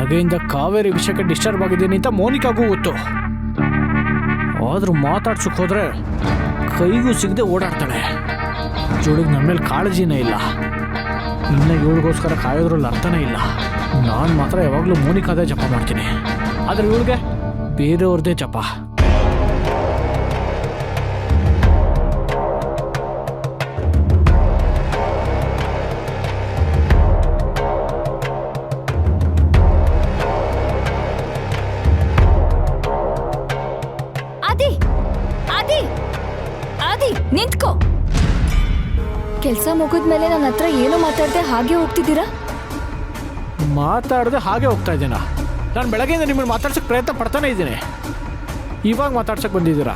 ಬೆಳಗ್ಗೆಯಿಂದ ಕಾವೇರಿ ವಿಷಯಕ್ಕೆ ಡಿಸ್ಟರ್ಬ್ ಆಗಿದ್ದೀನಿ ಅಂತ ಮೋನಿಕಾಗೂ ಗೊತ್ತು. ಆದ್ರೂ ಮಾತಾಡ್ಸಕ್ ಹೋದ್ರೆ ಕೈಗೂ ಸಿಗದೆ ಓಡಾಡ್ತಾಳೆ. ಇವಳಿಗೆ ನನ್ನ ಮೇಲೆ ಕಾಳಜಿನೇ ಇಲ್ಲ. ಇನ್ನು ಇವಳಿಗೋಸ್ಕರ ಕಾಯೋದ್ರಲ್ಲಿ ಅರ್ಥನೇ ಇಲ್ಲ. ನಾನು ಮಾತ್ರ ಯಾವಾಗಲೂ ಮೋನಿಕಾದೇ ಜಪ ಮಾಡ್ತೀನಿ, ಆದರೆ ಇವಳಿಗೆ ಬೇರೆಯವ್ರದ್ದೇ ಜಪ. ನಿಂತ್ಕೋ. ಕೆಲಸ ಮುಗಿದ್ಮೇಲೆ ನನ್ನ ಹತ್ರ ಏನು ಮಾತಾಡದೆ ಹಾಗೆ ಹೋಗ್ತಿದ್ದೀರಾ? ಮಾತಾಡದೆ ಹಾಗೆ ಹೋಗ್ತಾ ಇದ್ದೀನಾ? ನಾನು ಬೆಳಗ್ಗೆಯಿಂದ ನಿಮ್ಮನ್ನು ಮಾತಾಡ್ಸಕ್ಕೆ ಪ್ರಯತ್ನ ಪಡ್ತಾನೆ ಇದ್ದೀನಿ, ಇವಾಗ ಮಾತಾಡ್ಸಕ್ಕೆ ಬಂದಿದ್ದೀರಾ?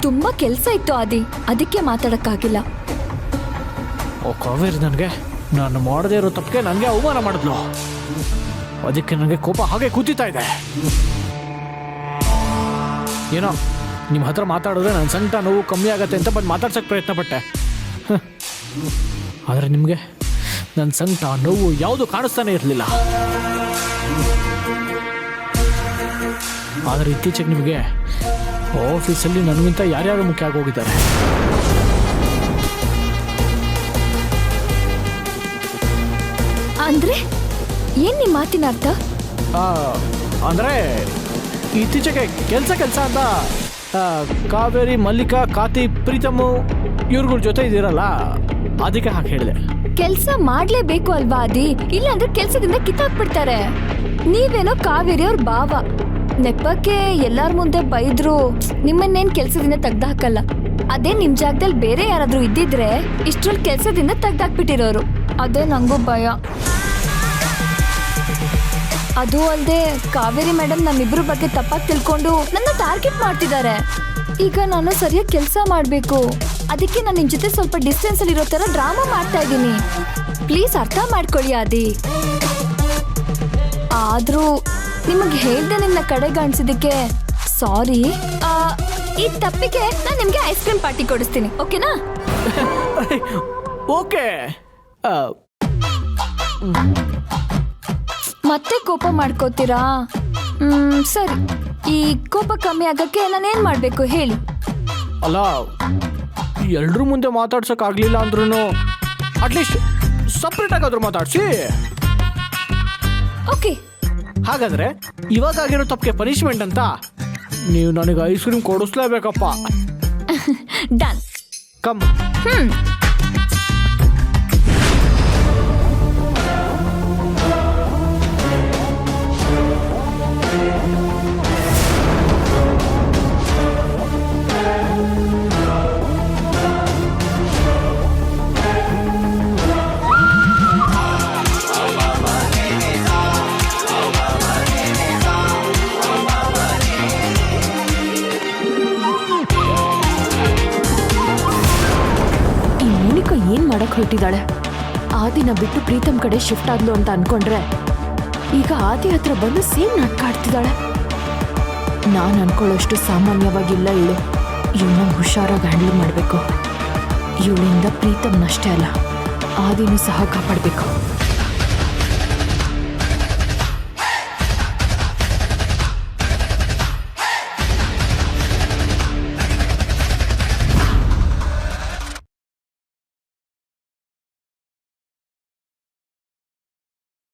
ತುಂಬಾ ಕೆಲಸ ಇತ್ತು ಆದಿ, ಅದಕ್ಕೆ ಮಾತಾಡಕ್ಕಾಗಿಲ್ಲ. ಓ ಕಾವೇರಿ, ನನಗೆ ನಾನು ಮಾಡದೇ ಇರೋ ತಪ್ಪಿಗೆ ನನಗೆ ಅವಮಾನ ಮಾಡಿದ್ಲು. ಅದಕ್ಕೆ ನನಗೆ ಕೋಪ ಹಾಗೆ ಕೂತಿತಾ ಇದೆ. ಏನೋ ನಿಮ್ಮ ಹತ್ರ ಮಾತಾಡಿದ್ರೆ ನನ್ನ ಸಂಕಟ ನೋವು ಕಮ್ಮಿ ಆಗತ್ತೆ ಅಂತ ಬಂದು ಮಾತಾಡ್ಸೋಕ್ಕೆ ಪ್ರಯತ್ನ ಪಟ್ಟೆ. ಆದರೆ ನಿಮಗೆ ನನ್ನ ಸಂಕಟ ನೋವು ಯಾವುದು ಕಾಣಿಸ್ತಾನೆ ಇರಲಿಲ್ಲ. ಆದರೆ ಇತ್ತೀಚೆಗೆ ನಿಮಗೆ ಆಫೀಸಲ್ಲಿ ನನಗಿಂತ ಯಾರ್ಯಾರು ಮುಖ್ಯ ಆಗೋಗಿದ್ದಾರೆ. ಅಂದ್ರೆ ಏನ್ ನಿಮ್ಮ ಮಾತಿನ ಅರ್ಥ? ಅಂದರೆ ಇತ್ತೀಚೆಗೆ ಕೆಲಸ ಅಂತ ಕಾವೇರಿ, ಮಲ್ಲಿಕಾ, ಕಾತಿ, ಪ್ರೀತಮು ಇವ್ರಗಳ ಜೊತೆ ಇದ್ದೀರಲ್ಲ, ಅದಕ್ಕೆ ಹಾಗೆ ಹೇಳಿದೆ. ಕೆಲಸ ಮಾಡ್ಲೇಬೇಕು ಅಲ್ವಾ ಆದಿ, ಇಲ್ಲಾಂದ್ರೆ ಕೆಲ್ಸದಿಂದ ಕಿತ್ತಾಕ್ಬಿಡ್ತಾರೆ. ನೀವೇನೋ ಕಾವೇರಿ ಅವ್ರ ಭಾವ, ನೆಪಕ್ಕೆ ಎಲ್ಲಾರ ಮುಂದೆ ಬೈದ್ರು ನಿಮ್ಮನ್ನೇನ್ ಕೆಲ್ಸದಿಂದ ತೆಗ್ದಾಕಲ್ಲ. ಅದೇ ನಿಮ್ ಜಾಗದಲ್ಲಿ ಬೇರೆ ಯಾರಾದ್ರೂ ಇದ್ದಿದ್ರೆ ಇಷ್ಟ್ರಲ್ಲಿ ಕೆಲ್ಸದಿಂದ ತೆಗ್ದಾಕ್ಬಿಟ್ಟಿರೋರು. ಅದೇ ನಂಗೂ ಭಯ. ಅದು ಅಲ್ಲದೆ ಕಾವೇರಿ ಮೇಡಮ್ ನಮ್ಮಿಬ್ರು ಬಗ್ಗೆ ತಪ್ಪಾಗಿ ತಿಳ್ಕೊಂಡು ನನ್ನ ಟಾರ್ಗೆಟ್ ಮಾಡ್ತಿದ್ದಾರೆ. ಈಗ ನಾನು ಸರಿಯಾಗಿ ಕೆಲಸ ಮಾಡಬೇಕು, ಅದಕ್ಕೆ ನಾನು ನಿನ್ ಜೊತೆ ಸ್ವಲ್ಪ ಡಿಸ್ಟೆನ್ಸ್ ಅಲ್ಲಿ ಇರೋ ತರ ಡ್ರಾಮಾ ಮಾಡ್ತಾ ಇದ್ದೀನಿ. ಪ್ಲೀಸ್ ಅರ್ಥ ಮಾಡ್ಕೊಳ್ಳಿ ಆದಿ. ಆದ್ರೂ ನಿಮಗೆ ಹೇಳ್ದೆ ನಿನ್ನ ಕಡೆಗಣಿಸಿದಕ್ಕೆ ಸಾರಿ. ಈ ತಪ್ಪಿಗೆ ನಾನು ನಿಮ್ಗೆ ಐಸ್ ಕ್ರೀಮ್ ಪಾರ್ಟಿ ಕೊಡಿಸ್ತೀನಿ, ಓಕೆನಾ? ಓಕೆ. ಮತ್ತೆ ಕೋಪ ಮಾಡ್ಕೋತೀರಾ? ಸರಿ, ಈ ಕೋಪ ಕಮ್ಮಿ ಆಗಕ್ಕೆ ನಾನೇನ್ ಮಾಡ್ಬೇಕು ಹೇಳಿ? ಅಲ್ಲ, ಎಲ್ರೂ ಮುಂದೆ ಮಾತಾಡ್ಸಕ್ ಆಗ್ಲಿಲ್ಲ ಅಂದ್ರೂ ಅಟ್ಲೀಸ್ಟ್ ಸಪ್ರೇಟ್ ಆಗಾದ್ರೂ ಮಾತಾಡ್ಸಿ. ಓಕೆ, ಹಾಗಾದ್ರೆ ಇವಾಗ ಆಗಿರೋ ತಪ್ಪಿಗೆ ಪನಿಷ್ಮೆಂಟ್ ಅಂತ ನೀವು ನನಗೆ ಐಸ್ ಕ್ರೀಮ್ ಕೊಡಿಸ್ಲೇಬೇಕಪ್ಪ. ಡನ್. ಕಮ್. ಹೊರಟಿದ್ದಾಳೆ. ಆದಿನ ಬಿಟ್ಟು ಪ್ರೀತಮ್ ಕಡೆ ಶಿಫ್ಟ್ ಆದ್ಲು ಅಂತ ಅನ್ಕೊಂಡ್ರೆ ಈಗ ಆದಿ ಹತ್ರ ಬಂದು ಸೇಮ್ ನಾಟಕ ಆಡ್ತಿದ್ದಾಳೆ. ನಾನು ಅನ್ಕೊಳ್ಳೋಷ್ಟು ಸಾಮಾನ್ಯವಾಗಿಲ್ಲ ಇವಳು. ಇವಳನ್ನ ಹುಷಾರಾಗಿ ಹ್ಯಾಂಡಲ್ ಮಾಡಬೇಕು. ಇವಳಿಂದ ಪ್ರೀತಮ್ನಷ್ಟೇ ಅಲ್ಲ, ಆದಿನೂ ಸಹ ಕಾಪಾಡಬೇಕು.